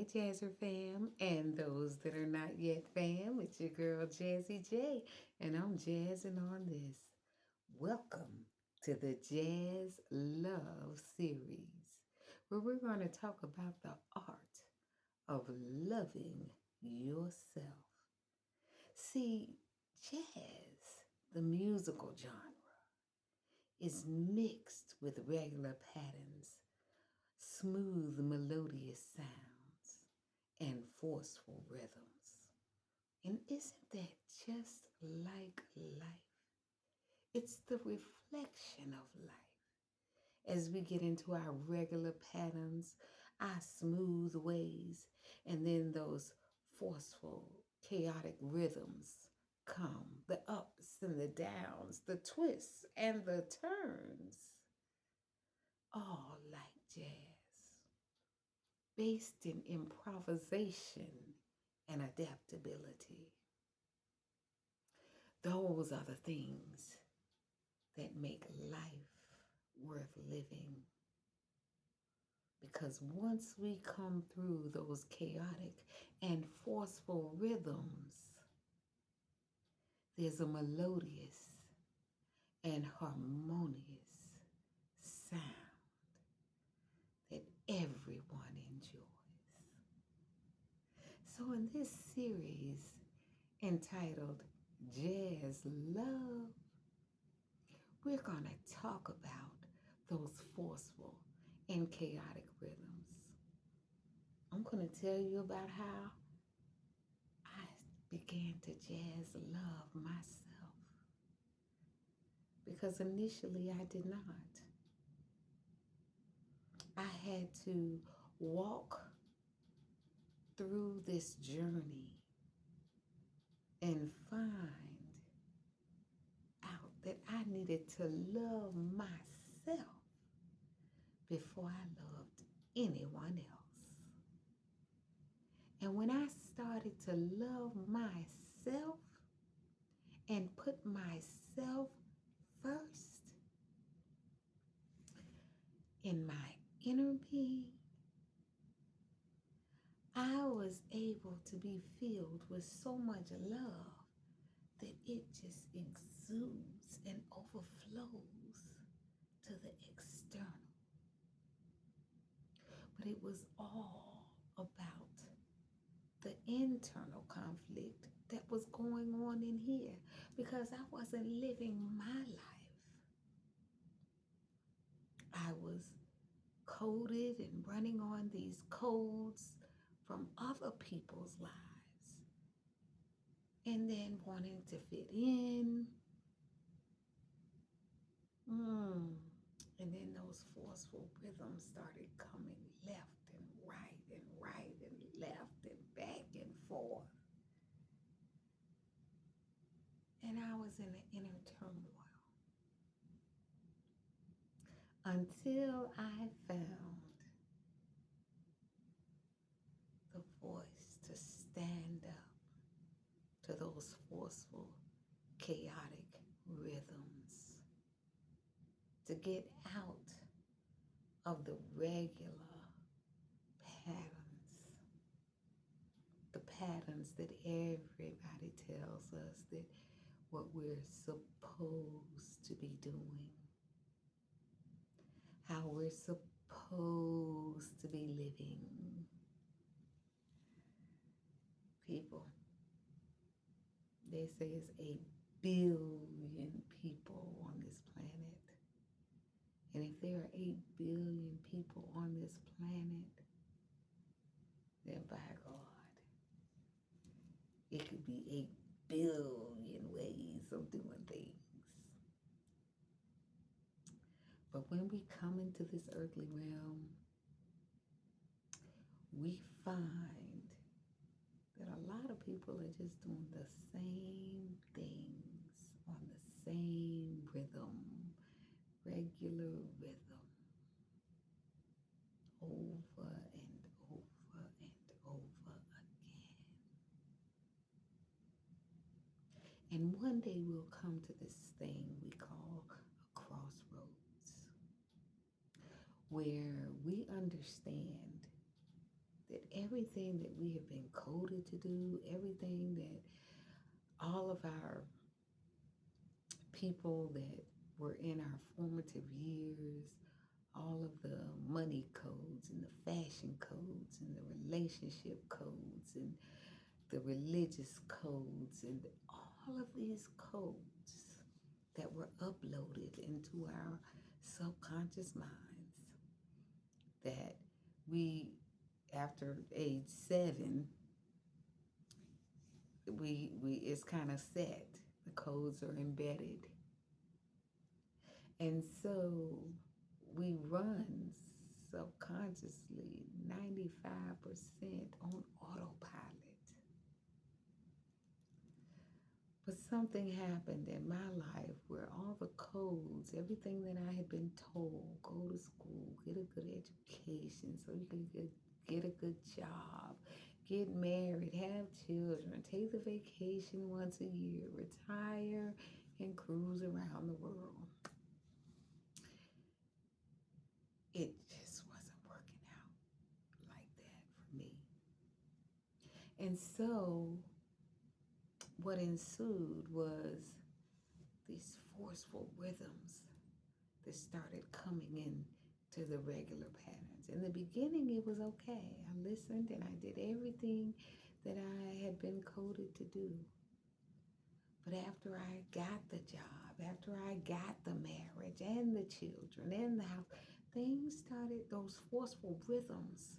Hi, Jazzer fam, and those that are not yet fam. It's your girl Jazzy J, and I'm jazzing on this. Welcome to the Jazz Love series, where we're going to talk about the art of loving yourself. See, jazz, the musical genre, is mixed with regular patterns, smooth melodious sounds, and forceful rhythms. And isn't that just like life? It's the reflection of life. As we get into our regular patterns, our smooth ways, and then those forceful, chaotic rhythms come, the ups and the downs, the twists and the turns, all like jazz, based in improvisation and adaptability. Those are the things that make life worth living. Because once we come through those chaotic and forceful rhythms, there's a melodious and harmonious sound that everyone enjoys. So in this series entitled Jazz Love, we're going to talk about those forceful and chaotic rhythms. I'm going to tell you about how I began to jazz love myself, because initially I did not. I had to walk through this journey and find out that I needed to love myself before I loved anyone else. And when I started to love myself and put myself first in my inner being, I was able to be filled with so much love that it just exudes and overflows to the external. But it was all about the internal conflict that was going on in here, because I wasn't living my life. I was coded and running on these codes from other people's lives, and then wanting to fit in. And then those forceful rhythms started coming left and right and left and back and forth. And I was in an inner turmoil until I found the voice to stand up to those forceful, chaotic rhythms, to get out of the regular patterns, the patterns that everybody tells us that what we're supposed to be doing, how we're supposed to be living. People, they say it's 8 billion people on this planet. And if there are 8 billion people on this planet, then by God, it could be 8 billion ways of doing things. But when we come into this earthly realm, we find that a lot of people are just doing the same things on the same rhythm, regular rhythm, over and over and over again. And one day we'll come to this thing we call a crossroads, where we understand that everything that we have been coded to do, everything that all of our people that were in our formative years, all of the money codes and the fashion codes and the relationship codes and the religious codes and all of these codes that were uploaded into our subconscious minds that we, after age 7, we it's kind of set. The codes are embedded. And so we run subconsciously 95% on autopilot. But something happened in my life where all the codes, everything that I had been told, go to school, get a good education so you can get a good job, get married, have children, take the vacation once a year, retire, and cruise around the world. It just wasn't working out like that for me. And so what ensued was these forceful rhythms that started coming in to the regular patterns. In the beginning, it was okay. I listened and I did everything that I had been coded to do. But after I got the job, after I got the marriage and the children and the house, things started, those forceful rhythms,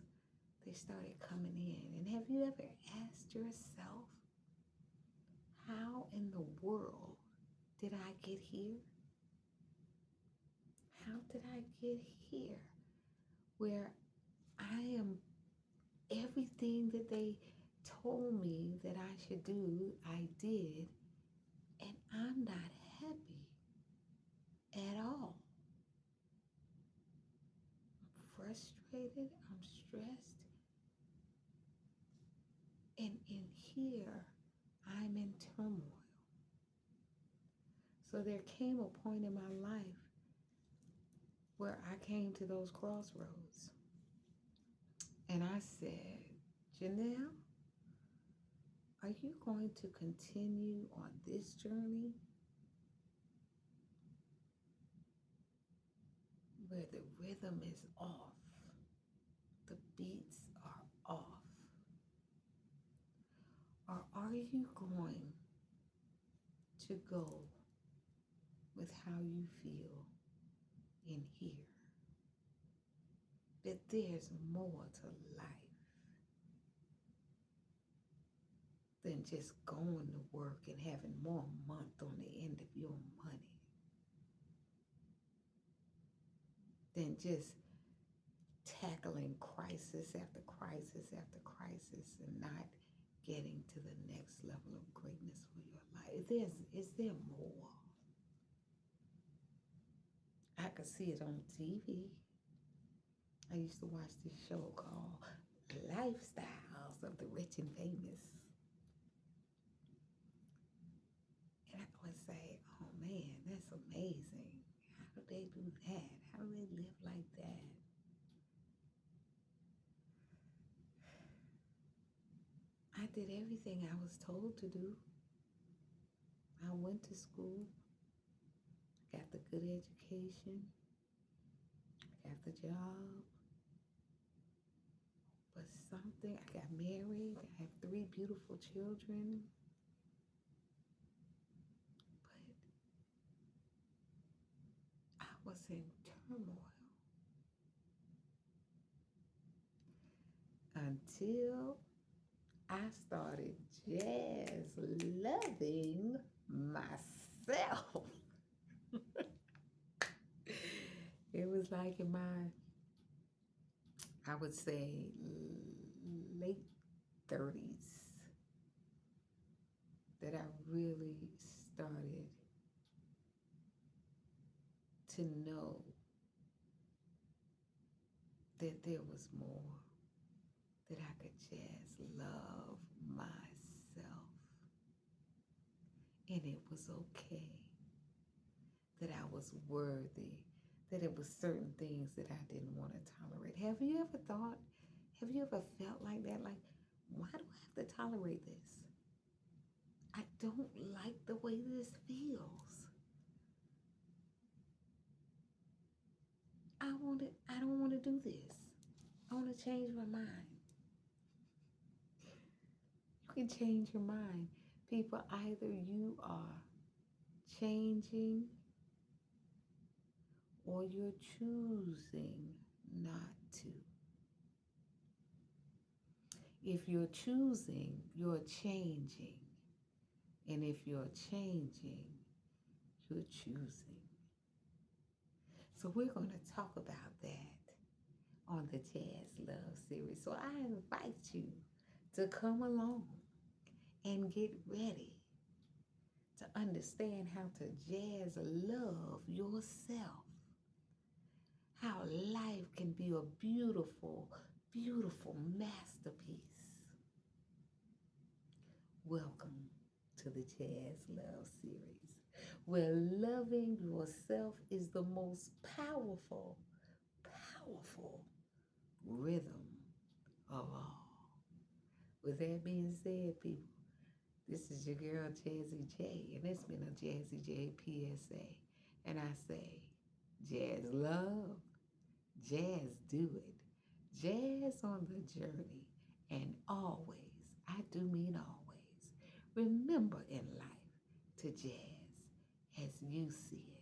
they started coming in. And have you ever asked yourself, how in the world did I get here? How did I get here where I am everything that they told me that I should do, I did, and I'm not happy at all. I'm frustrated, I'm stressed, and in here, I'm in turmoil. So there came a point in my life where I came to those crossroads. And I said, Janelle, are you going to continue on this journey where the rhythm is off, the beats are off? Or are you going to go with how you feel in here? That there's more to life than just going to work and having more month on the end of your money, than just tackling crisis after crisis after crisis and not getting to the next level of greatness for your life. Is there more? I could see it on TV. I used to watch this show called Lifestyles of the Rich and Famous. And I would say, oh man, that's amazing. How do they do that? How do they live like that? I did everything I was told to do. I went to school, got the good education, got the job. But something, I got married, I have 3 beautiful children. But I was in turmoil until I started jazz loving myself. It was like in my, I would say, late 30s that I really started to know that there was more, that I could just love myself. And it was okay, that I was worthy, that it was certain things that I didn't want to tolerate. Have you ever thought Have you ever felt like that? Like, why do I have to tolerate this? I don't like the way this feels. I don't want to do this. I want to change my mind. You can change your mind. People, either you are changing or you're choosing not to. If you're choosing, you're changing. And if you're changing, you're choosing. So we're going to talk about that on the Jazz Love series. So I invite you to come along and get ready to understand how to jazz love yourself. How life can be a beautiful, beautiful masterpiece. Welcome to the Jazz Love series, where loving yourself is the most powerful, powerful rhythm of all. With that being said, people, this is your girl Jazzy J, and it's been a Jazzy J PSA. And I say, Jazz love, jazz do it, jazz on the journey, and always, I do mean always, remember in life to jazz as you see it.